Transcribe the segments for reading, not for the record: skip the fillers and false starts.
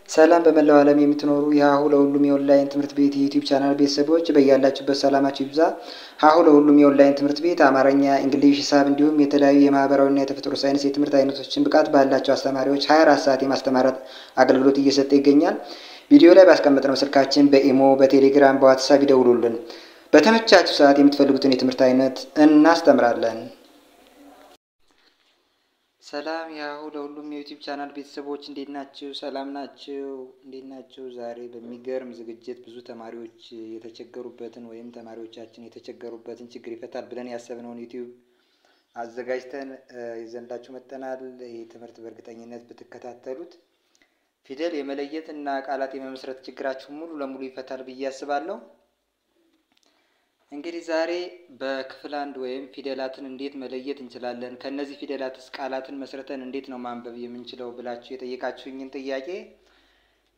ሰላም በመላው ዓለም የምትኖሩ የሀሁ ለሁሉም የኦንላይን ትምህርት ቤት የዩቲዩብ ቻናል ቤተሰቦች በያላችሁበት ሰላማችሁ ይብዛ። ሀሁ ለሁሉም የኦንላይን ትምህርት ቤት አማርኛ፣ እንግሊዝ፣ ሂሳብ እንዲሁም የተለያዩ የማህበራዊና የተፈጥሮ ሳይንስ የትምህርት አይነቶችን ብቃት ባላቸው አስተማሪዎች 24 ሰዓት የማስተማር አገልግሎት እየሰጠ ይገኛል። ቪዲዮ ላይ ባስቀመጥነው ስልካችን በኢሞ፣ በቴሌግራም፣ በዋትስአፕ ይደውሉልን። በተመቻችሁ ሰዓት የምትፈልጉትን የትምህርት አይነት እናስተምራለን። ሰላም ያው ለሁሉም የዩቲዩብ ቻናል ቤተሰቦች እንዴት ናችሁ? ሰላም ናችሁ? እንዴት ናችሁ? ዛሬ በሚገርም ዝግጅት ብዙ ተማሪዎች የተቸገሩበትን ወይም ተማሪዎቻችን የተቸገሩበትን ችግር ይፈታል ብለን ያሰብነውን ዩቲዩብ አዘጋጅተን ይዘንላችሁ መጥተናል። ይህ ትምህርት በእርግጠኝነት ብትከታተሉት ፊደል የመለየት እና ቃላት የመመስረት ችግራችሁ ሙሉ ለሙሉ ይፈታል ብዬ አስባለሁ። እንግዲህ ዛሬ በክፍል 1 ወይም ፊደላትን እንዴት መለየት እንችላለን፣ ከነዚህ ፊደላትስ ቃላትን መስርተን እንዴት ነው ማንበብ የምንችለው ብላችሁ የጠየቃችሁኝን ጥያቄ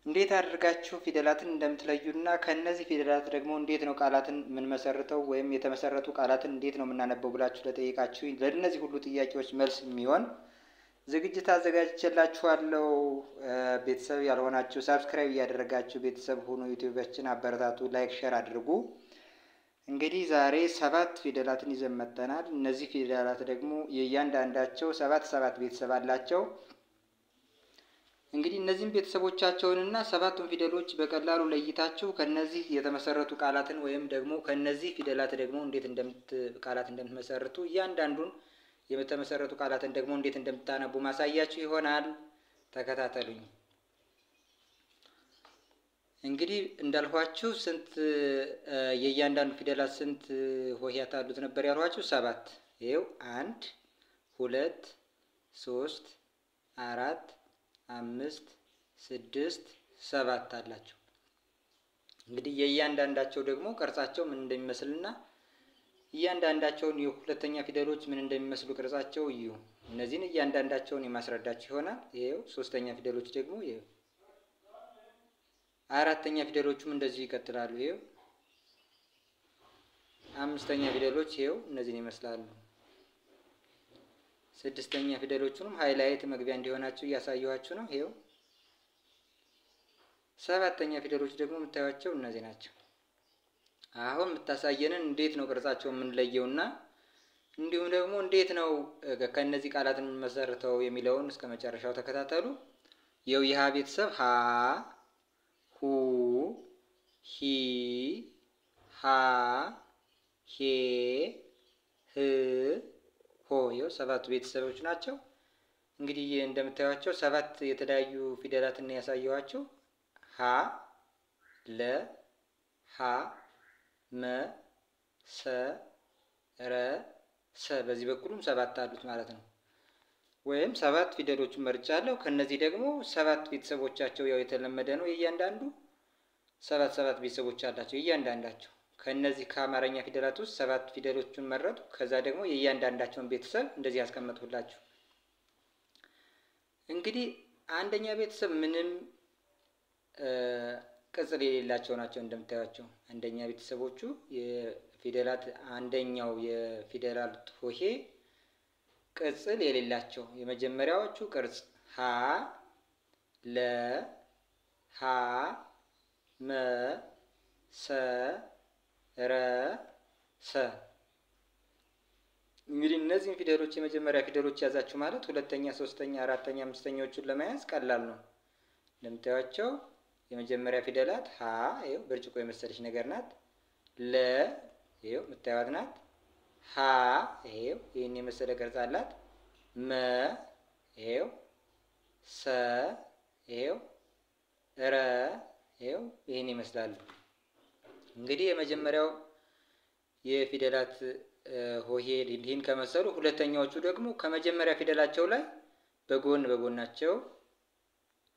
እንዴት አድርጋችሁ ፊደላትን እንደምትለዩና ከነዚህ ፊደላት ደግሞ እንዴት ነው ቃላትን የምንመሰርተው ወይም የተመሰረቱ ቃላትን እንዴት ነው የምናነበው ብላችሁ ለጠየቃችሁኝ ለእነዚህ ሁሉ ጥያቄዎች መልስ የሚሆን ዝግጅት አዘጋጅቼላችኋለሁ። ቤተሰብ ያልሆናችሁ ሰብስክራይብ እያደረጋችሁ ቤተሰብ ሆኖ ዩቲዩባችን አበረታቱ፣ ላይክ ሼር አድርጉ። እንግዲህ ዛሬ 7 ፊደላትን ይዘን መጥተናል። እነዚህ ፊደላት ደግሞ የእያንዳንዳቸው 7 ቤተሰብ አላቸው። እንግዲህ እነዚህን ቤተሰቦቻቸውንና 7ቱን ፊደሎች በቀላሉ ለይታችሁ ከነዚህ የተመሰረቱ ቃላትን ወይም ደግሞ ከነዚህ ፊደላት ደግሞ እንዴት ቃላት እንደምትመሰርቱ እያንዳንዱን የተመሰረቱ ቃላትን ደግሞ እንዴት እንደምታነቡ ማሳያችሁ ይሆናል። ተከታተሉኝ። እንግዲህ እንዳልኳችሁ ስንት የእያንዳንዱ ፊደላት ስንት ሆሄያት አሉት ነበር ያልኳችሁ? 7። ይሄው 1 2 3 4 5 6 7 አላቸው። እንግዲህ የእያንዳንዳቸው ደግሞ ቅርጻቸው ምን እንደሚመስልና እያንዳንዳቸውን የሁለተኛ ፊደሎች ምን እንደሚመስሉ ቅርጻቸው እዩ። እነዚህን እያንዳንዳቸውን የማስረዳችሁ ይሆናል። ይሄው ሶስተኛ ፊደሎች ደግሞ ይሄው አራተኛ ፊደሎቹም እንደዚህ ይቀጥላሉ። ይሄው አምስተኛ ፊደሎች ይሄው እነዚህን ይመስላሉ። ስድስተኛ ፊደሎቹንም ሃይላይት መግቢያ እንዲሆናችሁ እያሳየኋችሁ ነው። ይሄው ሰባተኛ ፊደሎች ደግሞ የምታዩቸው እነዚህ ናቸው። አሁን የምታሳየንን እንዴት ነው ቅርጻቸው የምንለየውና እንዲሁም ደግሞ እንዴት ነው ከነዚህ ቃላትን የምንመሰርተው የሚለውን እስከ መጨረሻው ተከታተሉ። ይሄው የሀ ቤተሰብ ሀ ሁ ሂ ሃ ሄ ህ ሆ ይኸው 7 ቤተሰቦች ናቸው። እንግዲህ እንደምታዩቸው 7 የተለያዩ ፊደላትን ያሳየኋቸው ሀ ለ ሀ መ ሰ ረ ሰ በዚህ በኩልም 7 አሉት ማለት ነው። ወይም 7 ፊደሎችን መርጫለሁ። ከነዚህ ደግሞ 7 ቤተሰቦቻቸው ያው የተለመደ ነው። የእያንዳንዱ 7 ቤተሰቦች አላቸው እያንዳንዳቸው። ከነዚህ ከአማርኛ ፊደላት ውስጥ 7 ፊደሎችን መረጡ። ከዛ ደግሞ የእያንዳንዳቸውን ቤተሰብ እንደዚህ ያስቀመጥኩላችሁ። እንግዲህ አንደኛ ቤተሰብ ምንም ቅጽል የሌላቸው ናቸው። እንደምታዩቸው አንደኛ ቤተሰቦቹ የፊደላት አንደኛው የፊደላት ሆሄ ቅጽል የሌላቸው የመጀመሪያዎቹ ቅርጽ ሀ ለ ሀ መ ሰ ረ ሰ። እንግዲህ እነዚህን ፊደሎች የመጀመሪያ ፊደሎች ያዛችሁ ማለት ሁለተኛ፣ ሶስተኛ፣ አራተኛ፣ አምስተኛዎቹን ለመያዝ ቀላል ነው። እንደምታዩቸው የመጀመሪያ ፊደላት ሀ ይኸው ብርጭቆ የመሰለች ነገር ናት። ለ ይኸው የምታዩት ናት። ሀ ይሄው ይሄን የመሰለ ቅርጽ አላት። መ ይሄው ሰ ይሄው ረ ይሄው ይሄን ይመስላሉ። እንግዲህ የመጀመሪያው የፊደላት ሆሄ ይህን ከመሰሉ ሁለተኛዎቹ ደግሞ ከመጀመሪያ ፊደላቸው ላይ በጎናቸው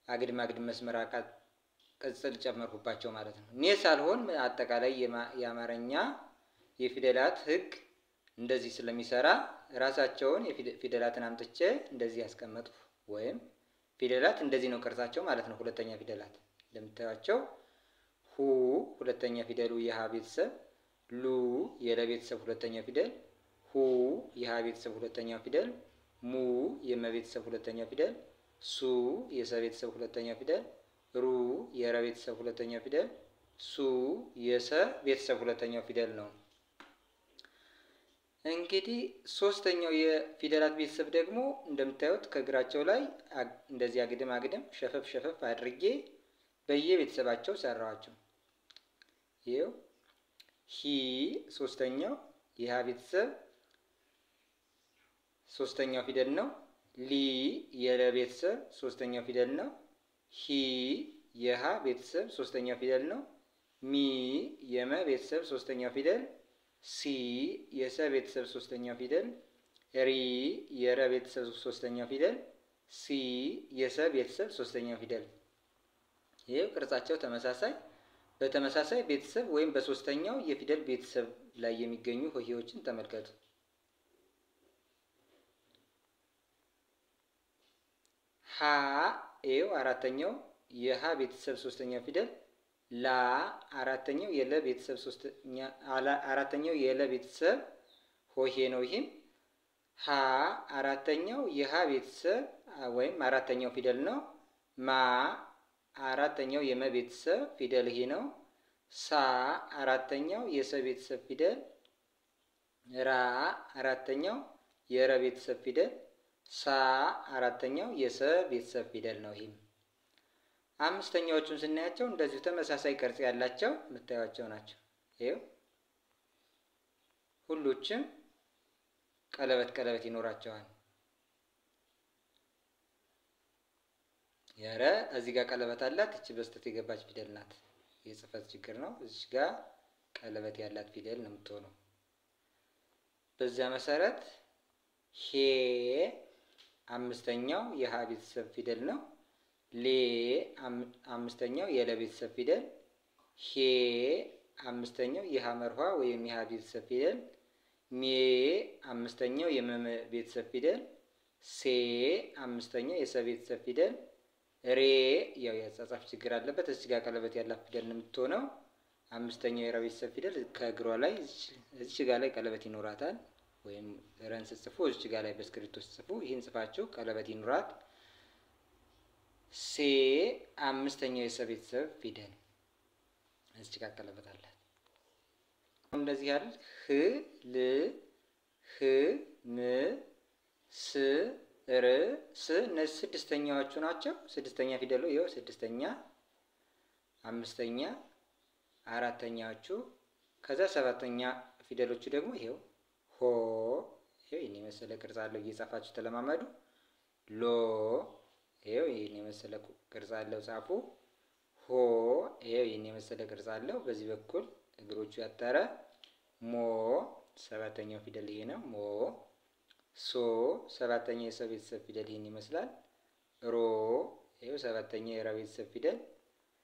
አግድም መስመር ቅጽል ጨመርኩባቸው ማለት ነው። እኔ ሳልሆን አጠቃላይ የአማርኛ የፊደላት ህግ እንደዚህ ስለሚሰራ ራሳቸውን የፊደላትን አምጥቼ እንደዚህ ያስቀመጥኩ። ወይም ፊደላት እንደዚህ ነው ቅርጻቸው ማለት ነው። ሁለተኛ ፊደላት እንደምታዩቸው ሁ ሁለተኛ ፊደሉ የሀ ቤተሰብ፣ ሉ የለ ቤተሰብ ሁለተኛ ፊደል፣ ሁ የሀ ቤተሰብ ሁለተኛ ፊደል፣ ሙ የመ ቤተሰብ ሁለተኛ ፊደል፣ ሱ የሰ ቤተሰብ ሁለተኛ ፊደል፣ ሩ የረ ቤተሰብ ሁለተኛው ፊደል፣ ሱ የሰ ቤተሰብ ሁለተኛው ፊደል ነው። እንግዲህ ሶስተኛው የፊደላት ቤተሰብ ደግሞ እንደምታዩት ከእግራቸው ላይ እንደዚህ አግድም አግድም ሸፈፍ ሸፈፍ አድርጌ በየቤተሰባቸው ሰራዋቸው። ይኸው ሂ ሶስተኛው የሀ ቤተሰብ ሶስተኛው ፊደል ነው። ሊ የለ ቤተሰብ ሶስተኛው ፊደል ነው። ሂ የሀ ቤተሰብ ሶስተኛው ፊደል ነው። ሚ የመ ቤተሰብ ሶስተኛው ፊደል፣ ሲ የሰ ቤተሰብ ሶስተኛው ፊደል፣ ሪ የረ ቤተሰብ ሶስተኛው ፊደል፣ ሲ የሰ ቤተሰብ ሶስተኛው ፊደል። ይሄው ቅርጻቸው ተመሳሳይ በተመሳሳይ ቤተሰብ ወይም በሶስተኛው የፊደል ቤተሰብ ላይ የሚገኙ ሆሄዎችን ተመልከቱ። ሀ ይኸው አራተኛው የሀ ቤተሰብ ሶስተኛው ፊደል፣ ላ አራተኛው የለ ቤተሰብ አራተኛው የለ ቤተሰብ ሆሄ ነው። ይህም ሀ አራተኛው የሀ ቤተሰብ ወይም አራተኛው ፊደል ነው። ማ አራተኛው የመ ቤተሰብ ፊደል ይሄ ነው። ሳ አራተኛው የሰ ቤተሰብ ፊደል፣ ራ አራተኛው የረ ቤተሰብ ፊደል፣ ሳ አራተኛው የሰ ቤተሰብ ፊደል ነው። ይህም አምስተኛዎቹን ስናያቸው እንደዚሁ ተመሳሳይ ቅርጽ ያላቸው የምታዩቸው ናቸው። ይኸው ሁሎችም ቀለበት ቀለበት ይኖራቸዋል። የረ እዚህ ጋር ቀለበት አላት። እቺ በስተት የገባች ፊደል ናት። የጽፈት ችግር ነው። እዚህ ጋር ቀለበት ያላት ፊደል ነው የምትሆነው። በዚያ መሰረት ሄ አምስተኛው የሀ ቤተሰብ ፊደል ነው። ሌ አምስተኛው የለ ቤተሰብ ፊደል፣ ሄ አምስተኛው የሀ መርኋ ወይም የሀ ቤተሰብ ፊደል፣ ሜ አምስተኛው የመ ቤተሰብ ፊደል፣ ሴ አምስተኛው የሰ ቤተሰብ ፊደል፣ ሬ ያው የአጻጻፍ ችግር አለበት። እዚህ ጋር ቀለበት ያላት ፊደል ነው የምትሆነው። አምስተኛው የረ ቤተሰብ ፊደል ከእግሯ ላይ እዚህ ጋር ላይ ቀለበት ይኖራታል። ወይም ረን ጽፉ እዚህ ጋር ላይ በስክሪፕቶ ጽፉ። ይህን ጽፋችሁ ቀለበት ይኖራት። ሴ አምስተኛው የሰ ቤተሰብ ፊደል እዚህ ጋር ቀለበት አላት። እንደዚህ አይደል? ህ ል ህ ም ስ ር ስ እነዚህ ስድስተኛዎቹ ናቸው። ስድስተኛ ፊደሉ ይኸው ስድስተኛ፣ አምስተኛ፣ አራተኛዎቹ ከዛ ሰባተኛ ፊደሎቹ ደግሞ ይኸው ሆ ይኸው ይሄን የመሰለ ቅርጽ አለው። እየጻፋችሁ ተለማመዱ። ሎ ይኸው ይሄን የመሰለ ቅርጽ አለው ጻፉ። ሆ ይኸው ይሄን የመሰለ ቅርጽ አለው። በዚህ በኩል እግሮቹ ያጠረ። ሞ ሰባተኛው ፊደል ይሄ ነው። ሞ ሶ ሰባተኛ የሰ ቤተሰብ ፊደል ይሄን ይመስላል። ሮ ይኸው ሰባተኛ የረ ቤተሰብ ፊደል፣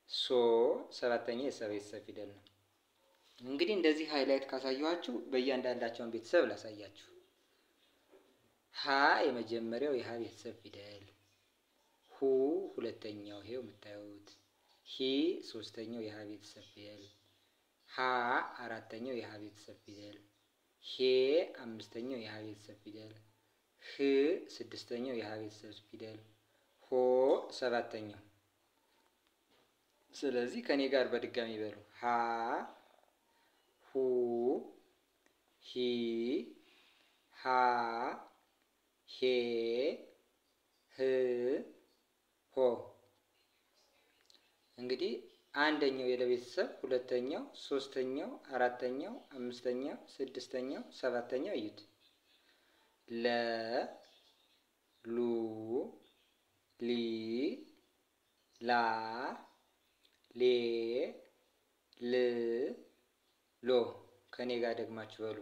ሶ ሰባተኛ የሰ ቤተሰብ ፊደል ነው። እንግዲህ እንደዚህ ሃይላይት ካሳየኋችሁ በእያንዳንዳቸውን ቤተሰብ ላሳያችሁ። ሀ የመጀመሪያው የሀ ቤተሰብ ፊደል፣ ሁ ሁለተኛው ይሄው የምታዩት፣ ሂ ሶስተኛው የሀ ቤተሰብ ፊደል፣ ሀ አራተኛው የሀ ቤተሰብ ፊደል፣ ሄ አምስተኛው የሀ ቤተሰብ ፊደል፣ ህ ስድስተኛው የሀ ቤተሰብ ፊደል፣ ሆ ሰባተኛው። ስለዚህ ከኔ ጋር በድጋሚ በሉ። ሀ ሁ ሂ ሃ ሄ ህ ሆ። እንግዲህ አንደኛው የለ ቤተሰብ፣ ሁለተኛው፣ ሶስተኛው፣ አራተኛው፣ አምስተኛው፣ ስድስተኛው፣ ሰባተኛው እዩት። ለ ሉ ሊ ላ ሌ ል ሎ። ከኔ ጋር ደግማችሁ በሉ።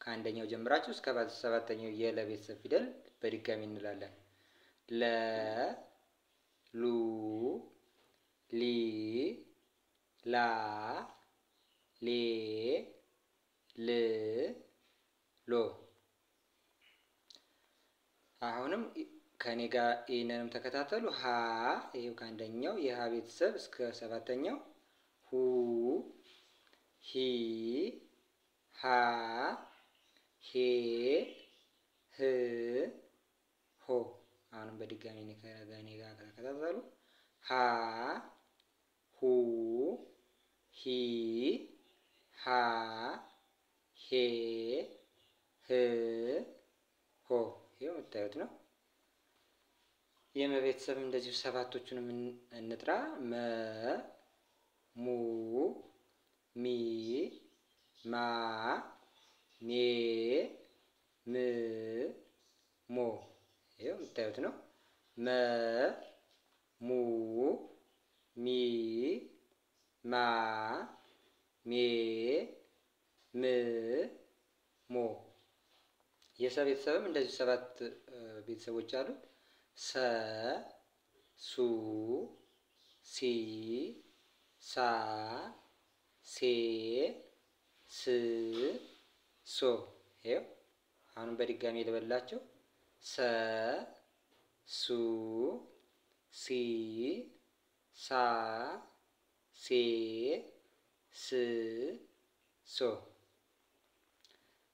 ከአንደኛው ጀምራችሁ እስከ ሰባተኛው የለ ቤተሰብ ፊደል በድጋሚ እንላለን። ለ ሉ ሊ ላ ሌ ል ሎ። አሁንም ከኔ ጋር ይህንንም ተከታተሉ። ሀ ይሄው ከአንደኛው የሀ ቤተሰብ እስከ ሰባተኛው፣ ሁ ሂ ሃ ሄ ህ ሆ። አሁንም በድጋሚ ከኔ ጋር ተከታተሉ። ሀ ሂ ሃ ሄ ህ ሆ። ይኸው የምታዩት ነው። የመ ቤተሰብም እንደዚሁ ሰባቶቹንም እንጥራ። መ ሙ ሚ ማ ሜ ም ሞ። ይኸው የምታዩት ነው። መ ሙ ሚ ማ ሜ ም ሞ። የሰ ቤተሰብም እንደዚሁ ሰባት ቤተሰቦች አሉት። ሰ ሱ ሲ ሳ ሴ ስ ሶ። ይኸው አሁንም በድጋሚ ልበላቸው። ሰ ሱ ሲ ሳ ሴ ስ ሶ።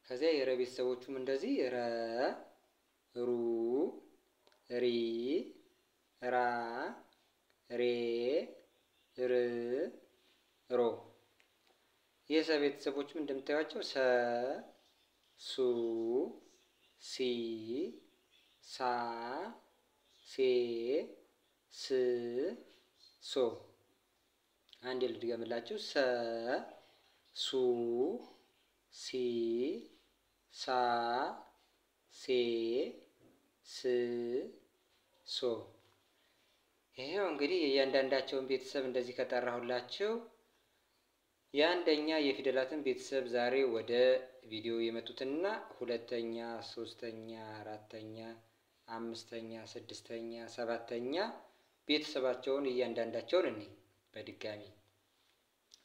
ከዚያ የረ ቤተሰቦቹም እንደዚህ ረ ሩ ሪ ራ ሬ ር ሮ። የሰ ቤተሰቦችም እንደምታዩቸው ሰ ሱ ሲ ሳ ሴ ስ ሶ። አንዴ ልድገምላችሁ። ሰ ሱ ሲ ሳ ሴ ስ ሶ። ይሄው እንግዲህ የእያንዳንዳቸውን ቤተሰብ እንደዚህ ከጠራሁላችሁ የአንደኛ የፊደላትን ቤተሰብ ዛሬ ወደ ቪዲዮ የመጡትና ሁለተኛ፣ ሶስተኛ፣ አራተኛ፣ አምስተኛ፣ ስድስተኛ፣ ሰባተኛ ቤተሰባቸውን እያንዳንዳቸውን እኔ በድጋሚ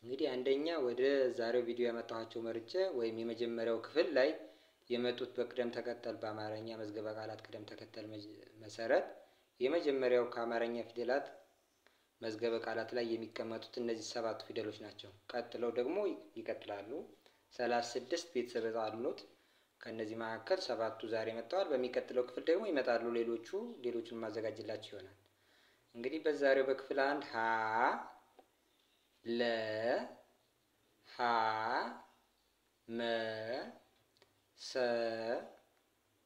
እንግዲህ አንደኛ ወደ ዛሬው ቪዲዮ ያመጣኋቸው መርጬ ወይም የመጀመሪያው ክፍል ላይ የመጡት በቅደም ተከተል በአማርኛ መዝገበ ቃላት ቅደም ተከተል መሰረት የመጀመሪያው ከአማርኛ ፊደላት መዝገበ ቃላት ላይ የሚቀመጡት እነዚህ ሰባቱ ፊደሎች ናቸው። ቀጥለው ደግሞ ይቀጥላሉ። 36 ቤተሰብ አሉት። ከነዚህ መካከል ሰባቱ ዛሬ መጥተዋል። በሚቀጥለው ክፍል ደግሞ ይመጣሉ ሌሎቹን ማዘጋጅላችሁ ይሆናል። እንግዲህ በዛሬው በክፍል 1 ሀ ለ ሀ መ ሰ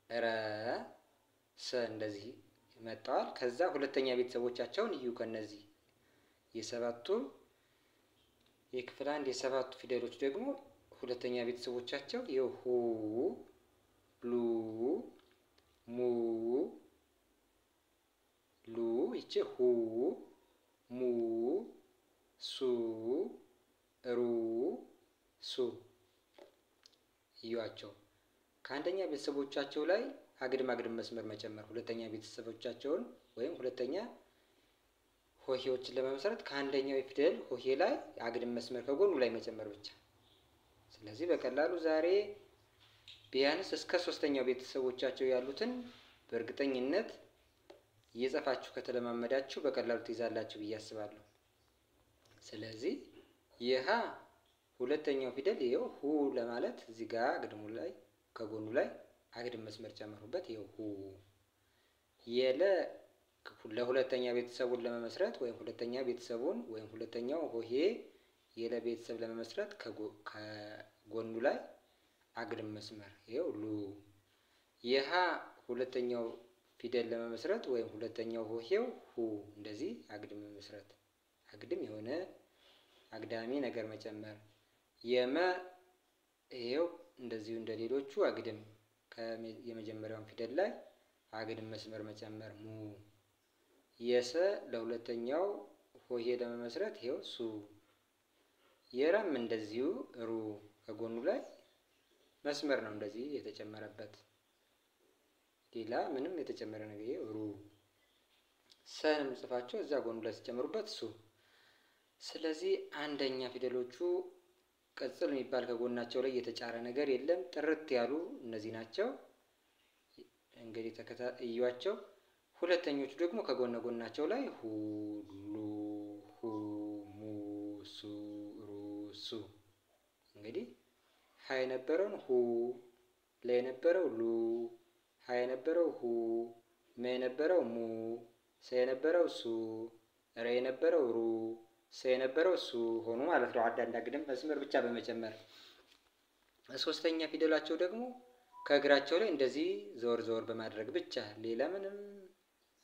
ረ ሰ እንደዚህ መጥተዋል። ከዛ ሁለተኛ ቤተሰቦቻቸውን እዩ። ከነዚህ የሰባቱ የክፍል 1 የሰባቱ ፊደሎች ደግሞ ሁለተኛ ቤተሰቦቻቸው የሁ ሉ ሙ ሉ ይቺ ሁ ሙ ሱ ሩ ሱ እዩዋቸው። ከአንደኛ ቤተሰቦቻቸው ላይ አግድም መስመር መጨመር ሁለተኛ ቤተሰቦቻቸውን ወይም ሁለተኛ ሆሄዎችን ለመመስረት ከአንደኛው የፊደል ሆሄ ላይ አግድም መስመር ከጎኑ ላይ መጨመር ብቻ። ስለዚህ በቀላሉ ዛሬ ቢያንስ እስከ ሶስተኛው ቤተሰቦቻቸው ያሉትን በእርግጠኝነት እየጻፋችሁ ከተለማመዳችሁ በቀላሉ ትይዛላችሁ ብዬ አስባለሁ። ስለዚህ የሀ ሁለተኛው ፊደል ይኸው ሁ ለማለት እዚህ ጋር አግድሙ ላይ ከጎኑ ላይ አግድም መስመር ጨምሩበት። ይኸው ሁ። የለ ለሁለተኛ ቤተሰቡን ለመመስረት ወይም ሁለተኛ ቤተሰቡን ወይም ሁለተኛው ሆሄ የለ ቤተሰብ ለመመስረት ከጎኑ ላይ አግድም መስመር ይኸው ሉ። የሀ ሁለተኛው ፊደል ለመመስረት ወይም ሁለተኛው ሆሄው ሁ እንደዚህ አግድም መስረት አግድም የሆነ አግዳሚ ነገር መጨመር። የመ ይኸው እንደዚሁ እንደሌሎቹ አግድም የመጀመሪያውን ፊደል ላይ አግድም መስመር መጨመር ሙ። የሰ ለሁለተኛው ሆሄ ለመመስረት ይኸው ሱ። የረም እንደዚሁ ሩ ከጎኑ ላይ መስመር ነው እንደዚህ የተጨመረበት፣ ሌላ ምንም የተጨመረ ነገር ይኸው ሩ። ሰንም ጽፋቸው እዛ ጎኑ ላይ ሲጨምሩበት ሱ። ስለዚህ አንደኛ ፊደሎቹ ቅጽል የሚባል ከጎናቸው ላይ የተጫረ ነገር የለም፣ ጥርት ያሉ እነዚህ ናቸው። እንግዲህ እዩዋቸው። ሁለተኞቹ ደግሞ ከጎነ ጎናቸው ላይ ሁ ሉ ሁ ሙ ሱ ሩ ሱ። እንግዲህ ሀ የነበረውን ሁ፣ ለ የነበረው ሉ፣ ሀ የነበረው ሁ፣ መ የነበረው ሙ፣ ሰ የነበረው ሱ፣ ረ የነበረው ሩ፣ ሰ የነበረው እሱ ሆኖ ማለት ነው። አንዳንድ አግድም መስመር ብቻ በመጨመር ሶስተኛ ፊደላቸው ደግሞ ከእግራቸው ላይ እንደዚህ ዘወር ዘወር በማድረግ ብቻ ሌላ ምንም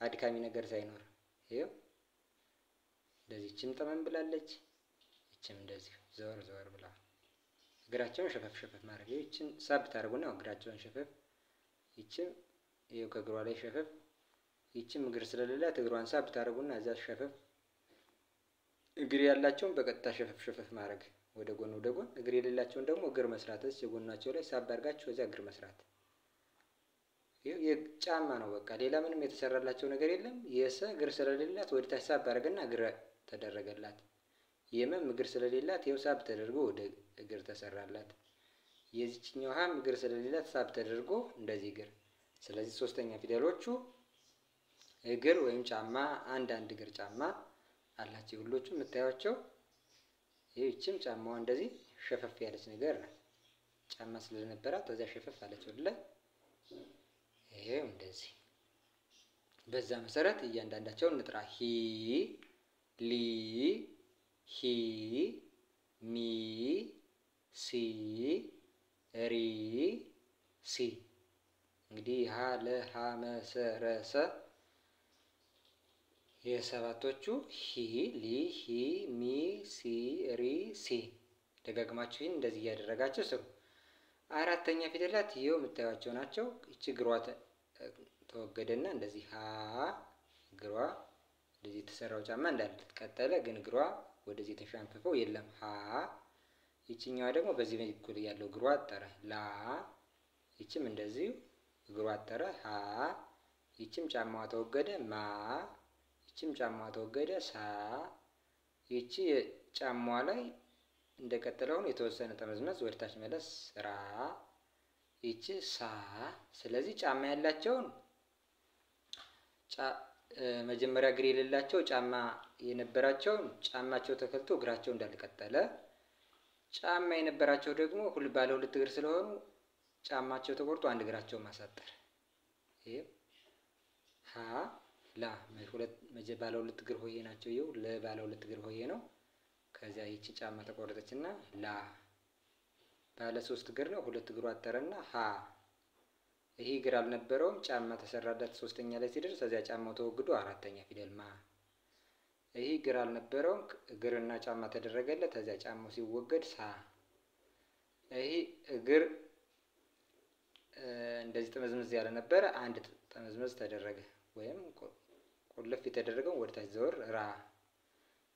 አድካሚ ነገር ሳይኖር ይኸው እንደዚህ ይችም ጠመም ብላለች፣ ይችም እንደዚህ ዘወር ዘወር ብላ እግራቸውን ሸፈፍ ሸፈፍ ማድረግ ይችን ሳብ ታደርጉና እግራቸውን ሸፈፍ፣ ይችም ይኸው ከእግሯ ላይ ሸፈፍ፣ ይችም እግር ስለሌላት እግሯን ሳብ ታደርጉና እዛ ሸፈፍ። እግር ያላቸውን በቀጥታ ሸፈፍ ሸፈፍ ማድረግ ወደ ጎን ወደ ጎን፣ እግር የሌላቸውን ደግሞ እግር መስራት እዚህ የጎናቸው ላይ ሳብ አድርጋችሁ እዚያ እግር መስራት። የጫማ ነው በቃ ሌላ ምንም የተሰራላቸው ነገር የለም። የሰ እግር ስለሌላት ወደ ታች ሳብ አድርገና እግር ተደረገላት። የመም እግር ስለሌላት ይኸው ሳብ ተደርጎ ወደ እግር ተሰራላት። የዚችኛው ሀም እግር ስለሌላት ሳብ ተደርጎ እንደዚህ እግር። ስለዚህ ሶስተኛ ፊደሎቹ እግር ወይም ጫማ፣ አንድ እግር ጫማ አላቸው ሁሎቹ የምታዩቸው። ይህችም ጫማዋ እንደዚህ ሸፈፍ ያለች ነገር ናት። ጫማ ስለነበራት በዛ ሸፈፍ አለች ወደ ላይ። ይሄው እንደዚህ በዛ መሰረት እያንዳንዳቸውን እንጥራ። ሂ ሊ ሂ ሚ ሲ ሪ ሲ። እንግዲህ ሀ ለ ሀ መ ሰ ረ ሰ የሰባቶቹ ሂ ሊ ሂ ሚ ሲ ሪ ሲ። ደጋግማችሁ ይህን እንደዚህ እያደረጋችሁ ስሩ። አራተኛ ፊደላት ይኸው የምታዩቸው ናቸው። ይቺ እግሯ ተወገደና እንደዚህ ሀ እግሯ እንደዚህ የተሰራው ጫማ እንዳለ ቀጠለ፣ ግን እግሯ ወደዚህ ተሻንፍፈው የለም ሀ። ይቺኛዋ ደግሞ በዚህ በኩል ያለው እግሯ አጠረ ላ። ይችም እንደዚሁ እግሯ አጠረ ሀ። ይችም ጫማዋ ተወገደ ማ። ይችም ጫማዋ ተወገደ ሳ። ይቺ ጫማዋ ላይ እንደቀጠለውን የተወሰነ ጠመዝመዝ ወደታች መለስ ራ። ይቺ ሳ። ስለዚህ ጫማ ያላቸውን መጀመሪያ እግር የሌላቸው ጫማ የነበራቸውን ጫማቸው ተከልቶ እግራቸው እንዳልቀጠለ፣ ጫማ የነበራቸው ደግሞ ባለ ሁለት እግር ስለሆኑ ጫማቸው ተቆርጦ አንድ እግራቸውን ማሳጠር። ይሄ ሀ ላ ባለ ሁለት እግር ሆዬ ናቸው። ይኸው ለባለ ሁለት እግር ሆዬ ነው። ከዚያ ይቺ ጫማ ተቆረጠችና ላ። ባለ ሶስት እግር ነው። ሁለት እግሩ አጠረና ሀ። ይሄ እግር አልነበረውም ጫማ ተሰራለት ሶስተኛ ላይ ሲደርስ ከዚያ ጫማው ተወግዶ አራተኛ ፊደል ማ። ይሄ እግር አልነበረውም እግርና ጫማ ተደረገለት ከዚያ ጫማው ሲወገድ ሳ። ይሄ እግር እንደዚህ ጠመዝመዝ ያለ ነበረ፣ አንድ ጠመዝመዝ ተደረገ ወይም ቁልፍ የተደረገው ወደ ታች ዘወር ራ።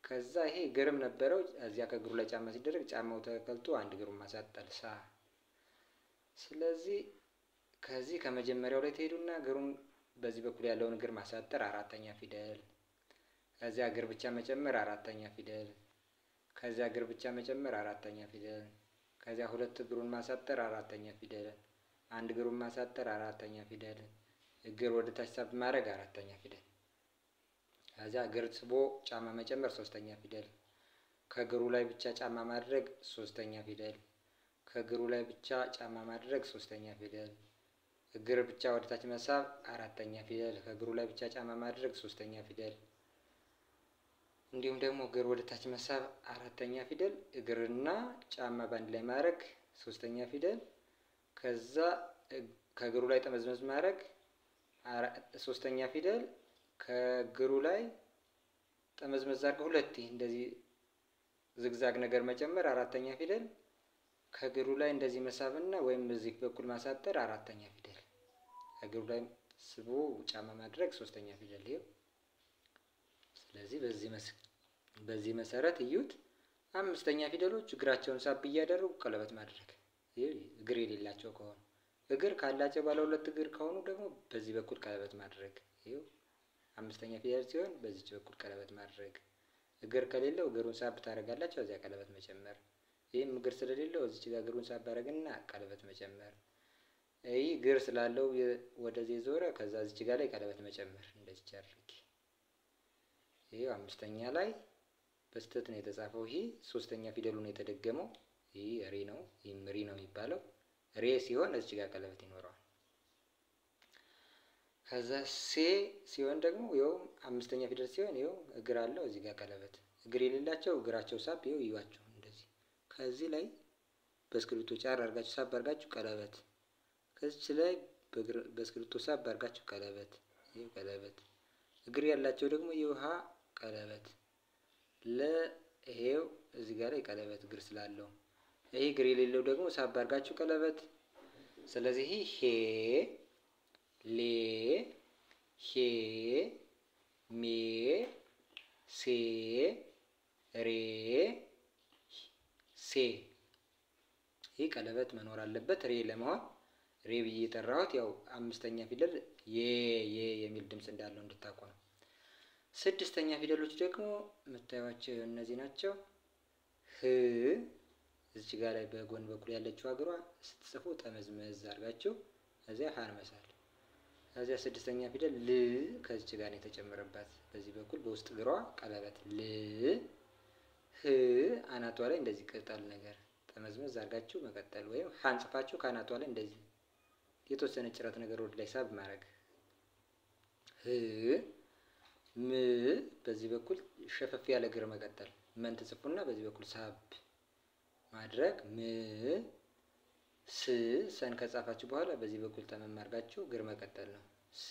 ከዛ ይሄ እግርም ነበረው እዚያ ከእግሩ ላይ ጫማ ሲደረግ ጫማው ተከልቶ አንድ እግሩን ማሳጠል ሳ። ስለዚህ ከዚህ ከመጀመሪያው ላይ ትሄዱና እግሩን በዚህ በኩል ያለውን እግር ማሳጠር አራተኛ ፊደል፣ ከዚያ እግር ብቻ መጨመር አራተኛ ፊደል፣ ከዚያ እግር ብቻ መጨመር አራተኛ ፊደል፣ ከዚያ ሁለት እግሩን ማሳጠር አራተኛ ፊደል፣ አንድ እግሩን ማሳጠር አራተኛ ፊደል፣ እግር ወደ ታች ሳብ ማድረግ አራተኛ ፊደል፣ ከዚያ እግር ስቦ ጫማ መጨመር ሶስተኛ ፊደል፣ ከእግሩ ላይ ብቻ ጫማ ማድረግ ሶስተኛ ፊደል፣ ከእግሩ ላይ ብቻ ጫማ ማድረግ ሶስተኛ ፊደል፣ እግር ብቻ ወደ ታች መሳብ አራተኛ ፊደል፣ ከእግሩ ላይ ብቻ ጫማ ማድረግ ሶስተኛ ፊደል፣ እንዲሁም ደግሞ እግር ወደ ታች መሳብ አራተኛ ፊደል፣ እግርና ጫማ ባንድ ላይ ማድረግ ሶስተኛ ፊደል፣ ከዛ ከእግሩ ላይ ጠመዝመዝ ማድረግ ሶስተኛ ፊደል፣ ከእግሩ ላይ ጠመዝመዝ አድርገው ሁለቴ እንደዚህ ዝግዛግ ነገር መጨመር አራተኛ ፊደል፣ ከእግሩ ላይ እንደዚህ መሳብና ወይም በዚህ በኩል ማሳጠር አራተኛ ፊደል፣ ከእግሩ ላይ ስቦ ጫማ ማድረግ ሶስተኛ ፊደል። ይሄው ስለዚህ በዚህ መሰረት እዩት። አምስተኛ ፊደሎች እግራቸውን ሳብ እያደረጉ ቀለበት ማድረግ። ይሄ እግር የሌላቸው ከሆኑ፣ እግር ካላቸው ባለ ሁለት እግር ከሆኑ ደግሞ በዚህ በኩል ቀለበት ማድረግ። ይሄው አምስተኛ ፊደል ሲሆን በዚች በኩል ቀለበት ማድረግ። እግር ከሌለው እግሩን ሳብ ታደርጋላችሁ እዚያ ቀለበት መጨመር። ይህም እግር ስለሌለው እዚች ጋር እግሩን ሳብ አደረግና ቀለበት መጨመር። ይህ እግር ስላለው ወደዚህ ዞረ፣ ከዛ እዚች ጋር ላይ ቀለበት መጨመር እንደዚህ አድርጌ። ይሄው አምስተኛ ላይ በስተት ነው የተጻፈው። ይሄ ሶስተኛ ፊደሉ ነው የተደገመው። ይሄ ሪ ነው፣ ይሄም ሪ ነው የሚባለው። ሬ ሲሆን እዚች ጋር ቀለበት ይኖረዋል። ከዛ ሴ ሲሆን ደግሞ ይኸው አምስተኛ ፊደል ሲሆን ይኸው እግር አለው እዚህ ጋር ቀለበት። እግር የሌላቸው እግራቸው ሳብ ይኸው ይዋቸው እንደዚህ ከዚህ ላይ በእስክሪብቶ ጫር አድርጋችሁ ሳብ አድርጋችሁ ቀለበት ከዚች ላይ በእስክሪብቶ ሳብ አድርጋችሁ ቀለበት ይኸው ቀለበት እግር ያላቸው ደግሞ የውሃ ቀለበት ይሄው እዚህ ጋር ላይ ቀለበት እግር ስላለው ይሄ እግር የሌለው ደግሞ ሳብ አድርጋችሁ ቀለበት ስለዚህ ሄ ሌ ሄ ሜ ሴ ሬ ሴ ይህ ቀለበት መኖር አለበት። ሬ ለመሆን ሬ ብዬ የጠራሁት ያው አምስተኛ ፊደል የሚል ድምፅ እንዳለው እንድታውቁ ነው። ስድስተኛ ፊደሎች ደግሞ የምታዩቸው እነዚህ ናቸው። ህ እዚች ጋር ላይ በጎን በኩል ያለችው እግሯ ስትጽፉ ጠመዝመዝ አድርጋችሁ እዚያ ሀን መሳል። ከዚያ ስድስተኛ ፊደል ል ከዚች ጋር ነው የተጨመረባት በዚህ በኩል በውስጥ እግሯ ቀለበት ል ህ አናቷ ላይ እንደዚህ ቅጠል ነገር ጠመዝመዝ አድርጋችሁ መቀጠል ወይም ሀን ጽፋችሁ ከአናቷ ላይ እንደዚህ የተወሰነ ጭረት ነገር ወደ ላይ ሳብ ማድረግ ህ ም በዚህ በኩል ሸፈፍ ያለ እግር መቀጠል መን ትጽፉና በዚህ በኩል ሳብ ማድረግ ም ሰን ከጻፋችሁ በኋላ በዚህ በኩል ጠመም አድርጋችሁ እግር መቀጠል ነው። ስ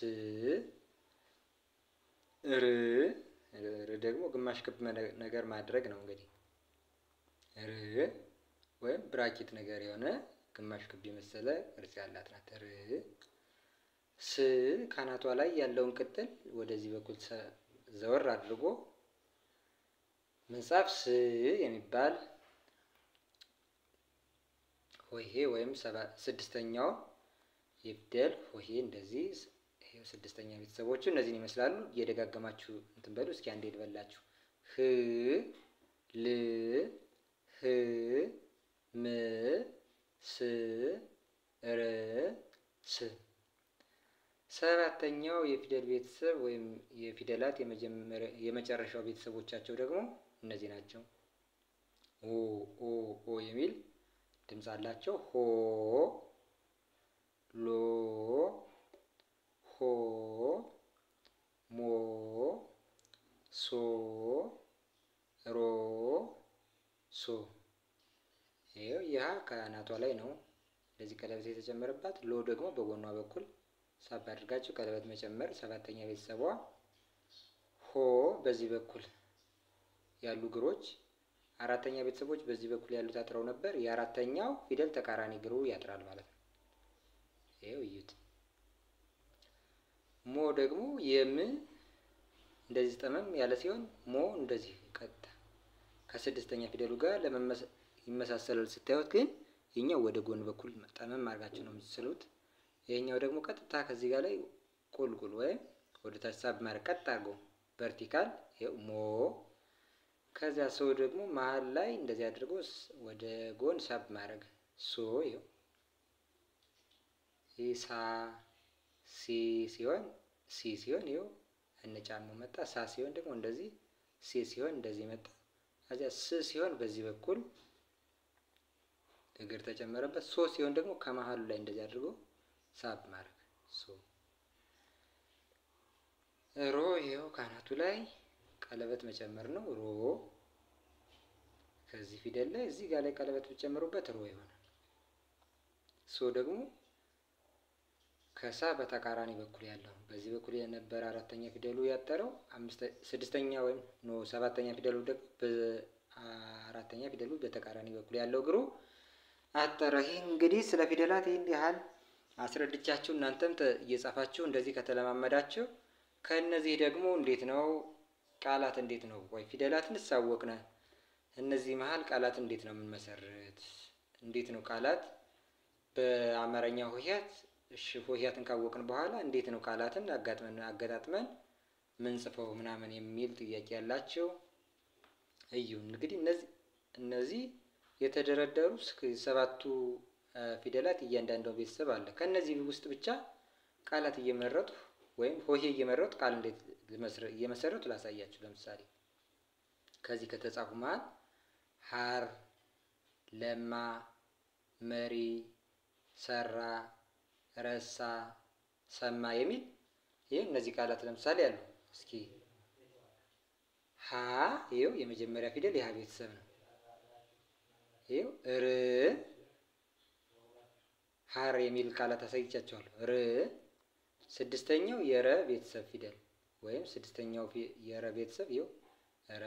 ር ደግሞ ግማሽ ክብ ነገር ማድረግ ነው። እንግዲህ ር ወይም ብራኬት ነገር የሆነ ግማሽ ክብ የመሰለ ቅርጽ ያላት ናት። ር ስ ካናቷ ላይ ያለውን ቅጥል ወደዚህ በኩል ዘወር አድርጎ መጻፍ ስ የሚባል ሆሄ ወይም ስድስተኛው የፊደል ሆሄ እንደዚህ ይሄው ስድስተኛ ቤተሰቦቹ እነዚህን ይመስላሉ። እየደጋገማችሁ እንትን በሉ እስኪ አንዴ ልበላችሁ። ህ ል ህ ም ስ ር ስ ሰባተኛው የፊደል ቤተሰብ ወይም የፊደላት የመጨረሻው ቤተሰቦቻቸው ደግሞ እነዚህ ናቸው። ኦ የሚል ድምፅ አላቸው። ሆ ሎ ሆ ሞ ሶ ሮ ሶ ይሄው ያ ከአናቷ ላይ ነው እንደዚህ ቀለበት የተጨመረባት። ሎ ደግሞ በጎኗ በኩል ሳብ አድርጋችሁ ቀለበት መጨመር ሰባተኛ ቤተሰቧ። ሆ በዚህ በኩል ያሉ እግሮች አራተኛ ቤተሰቦች በዚህ በኩል ያሉት አጥረው ነበር። የአራተኛው ፊደል ተቃራኒ እግሩ ያጥራል ማለት ነው። ይሄው እዩት። ሞ ደግሞ የም እንደዚህ ጠመም ያለ ሲሆን ሞ እንደዚህ ቀጥታ ከስድስተኛ ፊደሉ ጋር ይመሳሰላል ስታዩት፣ ግን ይሄኛው ወደ ጎን በኩል ጠመም አድርጋችሁ ነው የምትስሉት። ይሄኛው ደግሞ ቀጥታ ከዚህ ጋር ላይ ቁልቁል ወይም ወደ ታች ሳብ ማድረግ ቀጥ አድርጎ ቨርቲካል ይሄው ሞ። ከዚያ ሶ ደግሞ መሀል ላይ እንደዚህ አድርጎ ወደ ጎን ሳብ ማድረግ ሶ። ይሄው ሳ ሲ ሲሆን ይሄው እንጫነው መጣ። ሳ ሲሆን ደግሞ እንደዚህ፣ ሲ ሲሆን እንደዚህ መጣ። ከዚያ ስ ሲሆን በዚህ በኩል እግር ተጨመረበት። ሶ ሲሆን ደግሞ ከመሀሉ ላይ እንደዚህ አድርጎ ሳብ ማድረግ ሶ። ሮ ይሄው ካናቱ ላይ ቀለበት መጨመር ነው። ሮ ከዚህ ፊደል ላይ እዚህ ጋር ላይ ቀለበት ብትጨምሩበት ሮ ይሆናል። ሶ ደግሞ ከሳ በተቃራኒ በኩል ያለው በዚህ በኩል የነበረ አራተኛ ፊደሉ ያጠረው ስድስተኛ ወይም ሰባተኛ ፊደሉ ደግሞ በአራተኛ ፊደሉ በተቃራኒ በኩል ያለው እግሩ አጠረ። ይሄ እንግዲህ ስለ ፊደላት ይሄን ያህል አስረድቻችሁ እናንተም እየጻፋችሁ እንደዚህ ከተለማመዳችሁ ከእነዚህ ደግሞ እንዴት ነው ቃላት እንዴት ነው ወይ ፊደላትን ሳወቅነ እነዚህ መሀል ቃላት እንዴት ነው የምንመሰርት? እንዴት ነው ቃላት በአማርኛ ሆሄያት እሺ ሆሄያትን ካወቅን በኋላ እንዴት ነው ቃላትን አገጣጥመን ምን ጽፈው ምናምን የሚል ጥያቄ ያላቸው እዩ። እንግዲህ እነዚህ የተደረደሩ ሰባቱ ፊደላት እያንዳንዱ ቤተሰብ አለ። ከነዚህ ውስጥ ብቻ ቃላት እየመረጡ ወይም ሆሄ እየመረጡ ቃል እንዴት እየመሰረቱ ላሳያችሁ። ለምሳሌ ከዚህ ከተጻፉ መሀል ሀር፣ ለማ፣ መሪ፣ ሰራ፣ ረሳ፣ ሰማ የሚል ይሄ እነዚህ ቃላት ለምሳሌ አሉ። እስኪ ሀ ይኸው የመጀመሪያ ፊደል የሀ ቤተሰብ ነው። ይኸው ር ሀር የሚል ቃላት አሳይቻቸዋለሁ። ር ስድስተኛው የረ ቤተሰብ ፊደል ወይም ስድስተኛው የረ ቤተሰብ ይኸው ረ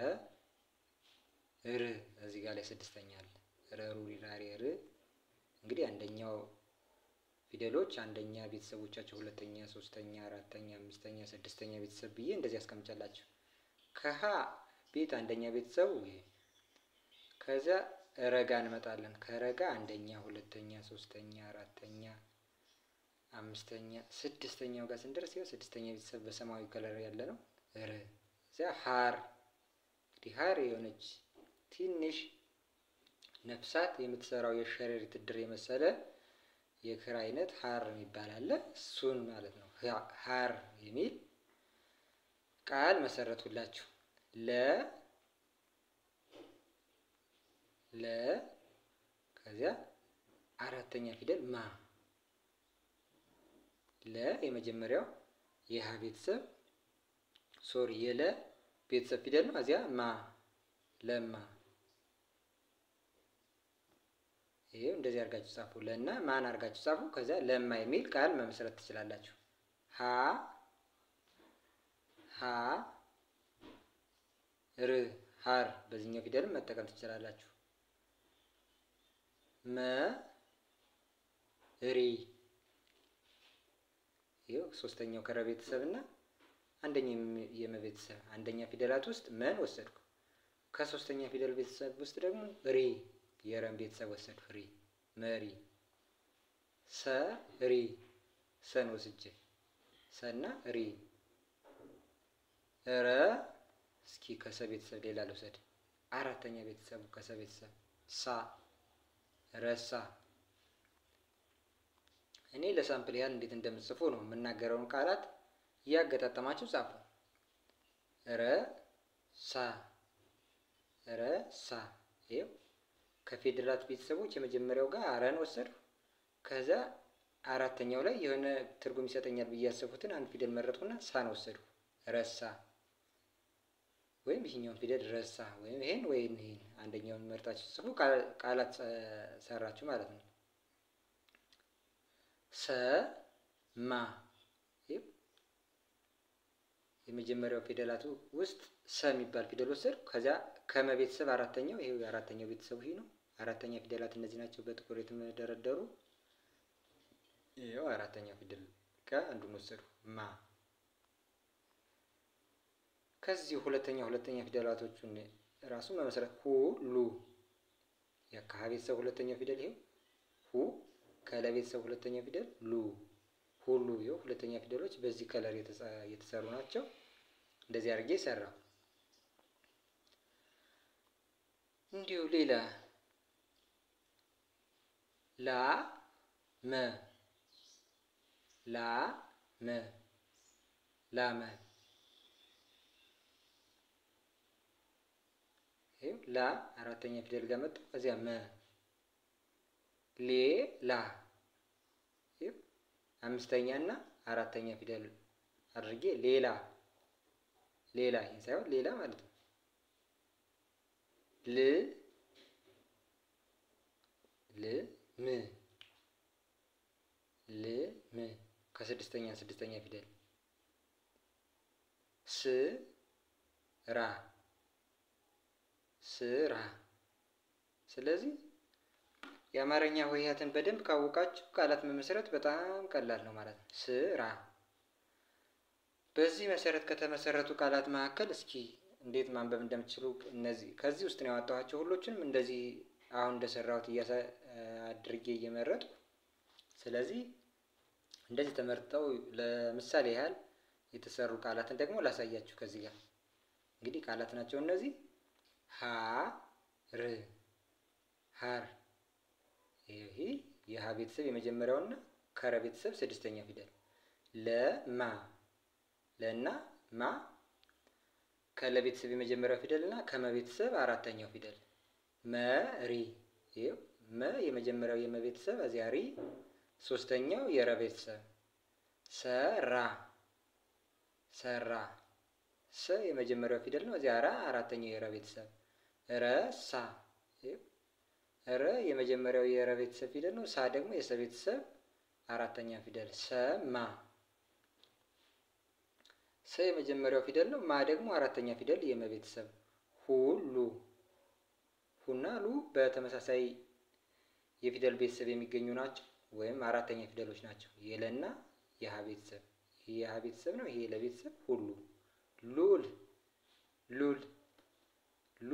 ር እዚህ ጋር ላይ ስድስተኛ አለ። ረ ሩ ሪ ራ ሬ ር እንግዲህ አንደኛው ፊደሎች አንደኛ ቤተሰቦቻቸው ሁለተኛ፣ ሶስተኛ፣ አራተኛ፣ አምስተኛ፣ ስድስተኛ ቤተሰብ ብዬ እንደዚህ አስቀምጫላችሁ። ከሀ ቤት አንደኛ ቤተሰቡ ይሄ። ከዛ ረጋ እንመጣለን። ከረጋ አንደኛ፣ ሁለተኛ፣ ሶስተኛ፣ አራተኛ፣ አምስተኛ፣ ስድስተኛው ጋር ስንደርስ ይኸው ስድስተኛ ቤተሰብ በሰማያዊ ከለር ያለ ነው ር። እዚያ ሀር እንግዲህ ሀር የሆነች ትንሽ ነፍሳት የምትሰራው የሸረሪት ድር የመሰለ የክር አይነት ሀር የሚባል አለ። እሱን ማለት ነው ሀር የሚል ቃል መሰረቱላችሁ። ለ ከዚያ አራተኛ ፊደል ማ። ለ የመጀመሪያው የሀ ቤተሰብ ሶሪ የለ ቤተሰብ ፊደል ነው። እዚያ ማ ለማ። ይሄው እንደዚህ አድርጋችሁ ጻፉ። ለና ማን አድርጋችሁ ጻፉ። ከዛ ለማ የሚል ቃል መመስረት ትችላላችሁ። ሀ ር ሀር በዚህኛው ፊደልም መጠቀም ትችላላችሁ። መ ሪ ይኸው ሶስተኛው ከረ ቤተሰብ እና አንደኛ የመ ቤተሰብ አንደኛ ፊደላት ውስጥ መን ወሰድኩ። ከሶስተኛ ፊደል ቤተሰብ ውስጥ ደግሞ ሪ የረን ቤተሰብ ወሰድኩ። ሪ መሪ። ሰ ሪ ሰን ወስጄ ሰና ሪ። ረ እስኪ ከሰ ቤተሰብ ሌላ ልውሰድ። አራተኛ ቤተሰቡ ከሰ ቤተሰብ ሳ ረሳ። እኔ ለሳምፕል ያህል እንዴት እንደምትጽፉ ነው የምናገረውን ቃላት እያገጣጠማችሁ ጻፉ። ረ ሳ ረ ሳ። ይኸው ከፊደላት ቤተሰቦች የመጀመሪያው ጋር ረን ወሰድኩ። ከዛ አራተኛው ላይ የሆነ ትርጉም ይሰጠኛል ብዬ ያሰብኩትን አንድ ፊደል መረጥኩና ሳን ወሰድኩ። ረሳ ወይም ይሄኛውን ፊደል ረሳ ወይም ይሄን ወይም ይሄን አንደኛውን መርጣችሁ ጽፉ። ቃላት ሰራችሁ ማለት ነው። ሰ ማ የመጀመሪያው ፊደላቱ ውስጥ ሰ የሚባል ፊደል ወሰድኩ። ከዛ ከመ ቤተሰብ አራተኛው ይሄው የአራተኛው ቤተሰብ ይሄ ነው። አራተኛ ፊደላት እነዚህ ናቸው በጥቁር የተደረደሩ። ይሄው አራተኛ ፊደል ከአንዱን ወሰድኩ ማ። ከዚህ ሁለተኛ ፊደላቶቹን ራሱ መመስረት ሁ ሉ። የከሀ ቤተሰብ ሁለተኛው ፊደል ይሄው ሁ። ከለ ቤተሰብ ሁለተኛው ፊደል ሉ ሁሉ። ይኸው ሁለተኛ ፊደሎች በዚህ ከለር የተሰሩ ናቸው። እንደዚህ አድርጌ ሰራው። እንዲሁ ሌላ ላ መ ላ መ ላመ። ይኸው ላ አራተኛ ፊደል ጋር መጣ። ከዚያ መ ሌላ ይኸው አምስተኛ እና አራተኛ ፊደል አድርጌ ሌላ ሌላ ይሄን ሳይሆን ሌላ ማለት ነው። ል ም ል ም ከስድስተኛ ፊደል ስ ራ ስራ። ስለዚህ የአማርኛ ሆሄያትን በደንብ ካወቃችሁ ቃላት መመስረት በጣም ቀላል ነው ማለት ነው። ስራ። በዚህ መሰረት ከተመሰረቱ ቃላት መካከል እስኪ እንዴት ማንበብ እንደምትችሉ እነዚህ ከዚህ ውስጥ ነው ያወጣኋቸው። ሁሎችንም እንደዚህ አሁን እንደሰራሁት አድርጌ እየመረጥኩ ስለዚህ እንደዚህ ተመርጠው ለምሳሌ ያህል የተሰሩ ቃላትን ደግሞ ላሳያችሁ። ከዚህ ጋር እንግዲህ ቃላት ናቸው እነዚህ። ሀ ር ሀር። ይሄ የሀ ቤተሰብ የመጀመሪያውና ከረ ቤተሰብ ስድስተኛ ፊደል። ለማ ለና ማ ከለ ቤተሰብ የመጀመሪያው ፊደል እና ከመ ቤተሰብ አራተኛው ፊደል። መሪ ይሄው መ የመጀመሪያው የመ ቤተሰብ እዚያ ሪ ሶስተኛው የረ ቤተሰብ። ሰራ ሰራ ሰ የመጀመሪያው ፊደል ነው። እዚያ ራ አራተኛው የረ ቤተሰብ ረሳ። ረ የመጀመሪያው የረ ቤተሰብ ፊደል ነው። ሳ ደግሞ የሰ ቤተሰብ አራተኛ ፊደል ሰማ። ሰ የመጀመሪያው ፊደል ነው። ማ ደግሞ አራተኛ ፊደል የመ ቤተሰብ ሁሉ። ሁና ሉ በተመሳሳይ የፊደል ቤተሰብ የሚገኙ ናቸው፣ ወይም አራተኛ ፊደሎች ናቸው። የለና የሀ ቤተሰብ ይሄ የሀ ቤተሰብ ነው። ይሄ ለቤተሰብ ሁሉ። ሉል ሉል ሉ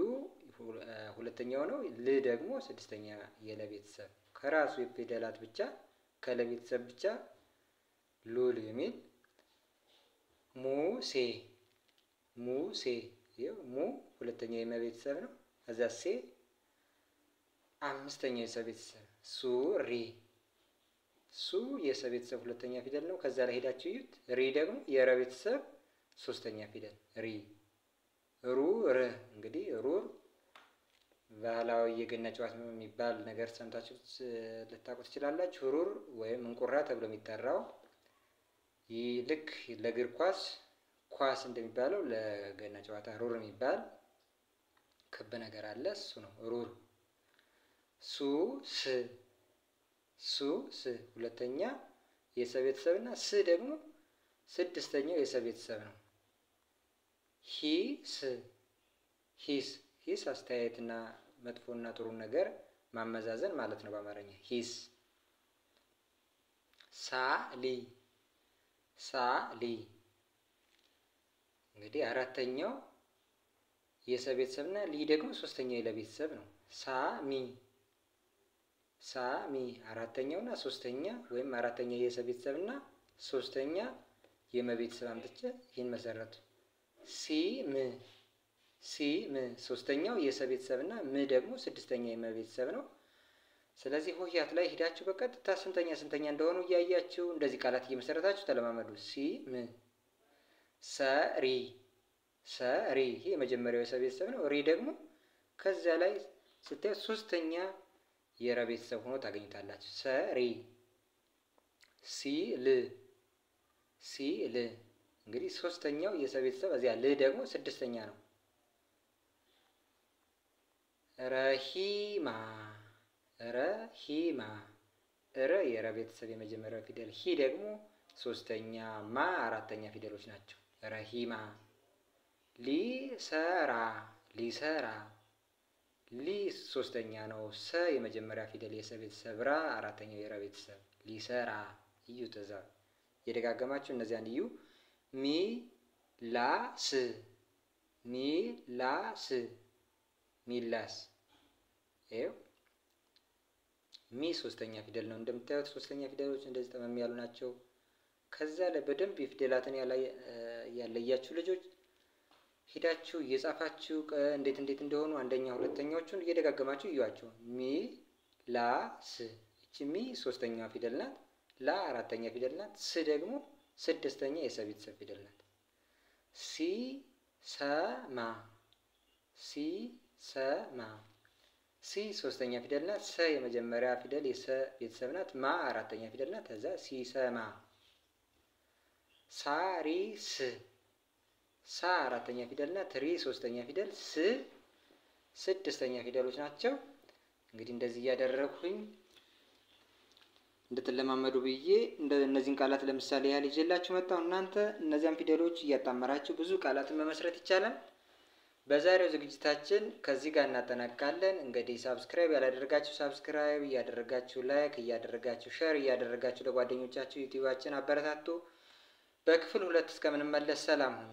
ሁለተኛው ነው። ል ደግሞ ስድስተኛ የለ ቤተሰብ ከራሱ የፊደላት ብቻ ከለ ቤተሰብ ብቻ ሉል የሚል ሙሴ ሙሴ ይኸው ሙ ሁለተኛ የመ ቤተሰብ ነው። ከዛ ሴ አምስተኛ የሰ ቤተሰብ ሱሪ ሱ የሰ ቤተሰብ ሁለተኛ ፊደል ነው። ከዛ ላይ ሄዳችሁ እዩት። ሪ ደግሞ የረ ቤተሰብ ሶስተኛ ፊደል ሪ። ሩር እንግዲህ ሩር ባህላዊ የገና ጨዋታ የሚባል ነገር ሰምታችሁ ልታውቁ ትችላላችሁ። ሩር ወይም እንቁራ ተብሎ የሚጠራው ይህ ልክ ለእግር ኳስ እንደሚባለው ለገና ጨዋታ ሩር የሚባል ክብ ነገር አለ። እሱ ነው ሩር። ሱስ ሱስ ሁለተኛ የሰ ቤተሰብ እና ስ ደግሞ ስድስተኛው የሰ ቤተሰብ ነው። ሂስ ሂስ ሂስ አስተያየትና መጥፎና ጥሩ ነገር ማመዛዘን ማለት ነው በአማርኛ ሂስ። ሳሊ ሳሊ እንግዲህ አራተኛው የሰ ቤተሰብና ሊ ደግሞ ሶስተኛው የለ ቤተሰብ ነው። ሳሚ ሳሚ አራተኛውና ሶስተኛ ወይም አራተኛ የሰ ቤተሰብና ሶስተኛ የመ ቤተሰብ አምጥቼ ይህን መሰረቱ። ሲም ሲም ሶስተኛው የሰ ቤተሰብና ም ደግሞ ስድስተኛ የመ ቤተሰብ ነው። ስለዚህ ሆሄያት ላይ ሄዳችሁ በቀጥታ ስንተኛ እንደሆኑ እያያችሁ እንደዚህ ቃላት እየመሰረታችሁ ተለማመዱ። ሲም ሰሪ ሰሪ ይሄ የመጀመሪያው የሰ ቤተሰብ ነው። ሪ ደግሞ ከዚያ ላይ ስታዩት ሶስተኛ የረ ቤተሰብ ሆኖ ታገኙታላችሁ። ሰሪ ሲል ሲል እንግዲህ ሶስተኛው የሰ ቤተሰብ እዚያ ል ደግሞ ስድስተኛ ነው። ረሂማ ረሂማ ረ የረ ቤተሰብ የመጀመሪያው ፊደል ሂ ደግሞ ሶስተኛ ማ አራተኛ ፊደሎች ናቸው። ረሂማ ሊሰራ ሊሰራ ሊ ሶስተኛ ነው። ሰ የመጀመሪያ ፊደል የሰ ቤተሰብ ራ አራተኛው የረ ቤተሰብ ሊሰራ። እዩ ተዛ የደጋገማችሁ እነዚያን እዩ። ሚላስ ሚላስ ሚላስ ይኸው ሚ ሶስተኛ ፊደል ነው። እንደምታዩት ሶስተኛ ፊደሎች እንደዚህ ጠመም ያሉ ናቸው። ከዛ ላይ በደንብ የፊደላትን ያለያችሁ ልጆች ሂዳችሁ እየጻፋችሁ እንዴት እንደሆኑ አንደኛ ሁለተኛዎቹን እየደጋገማችሁ እዩዋቸው። ሚ ላ ስ እቺ ሚ ሶስተኛ ፊደል ናት። ላ አራተኛ ፊደል ናት። ስ ደግሞ ስድስተኛ የሰ ቤተሰብ ፊደል ናት። ሲ ሰማ ሲ ሰማ ሲ ሶስተኛ ፊደል ናት። ሰ የመጀመሪያ ፊደል የሰ ቤተሰብ ናት። ማ አራተኛ ፊደል ናት። ከዛ ሲሰማ። ሳሪስ ሳ አራተኛ ፊደል ናት። ሪ ሶስተኛ ፊደል ስ ስድስተኛ ፊደሎች ናቸው። እንግዲህ እንደዚህ እያደረኩኝ እንድትለማመዱ ብዬ እነዚህን ቃላት ለምሳሌ ያህል ይዤላችሁ መጣሁ። እናንተ እነዚያን ፊደሎች እያጣመራችሁ ብዙ ቃላትን መመስረት ይቻላል። በዛሬው ዝግጅታችን ከዚህ ጋር እናጠናቅቃለን። እንግዲህ ሳብስክራይብ ያላደረጋችሁ ሳብስክራይብ እያደረጋችሁ፣ ላይክ እያደረጋችሁ፣ ሼር እያደረጋችሁ ለጓደኞቻችሁ ዩቲዩባችን አበረታቱ። በክፍል 2 እስከምንመለስ ሰላም ሁኑ።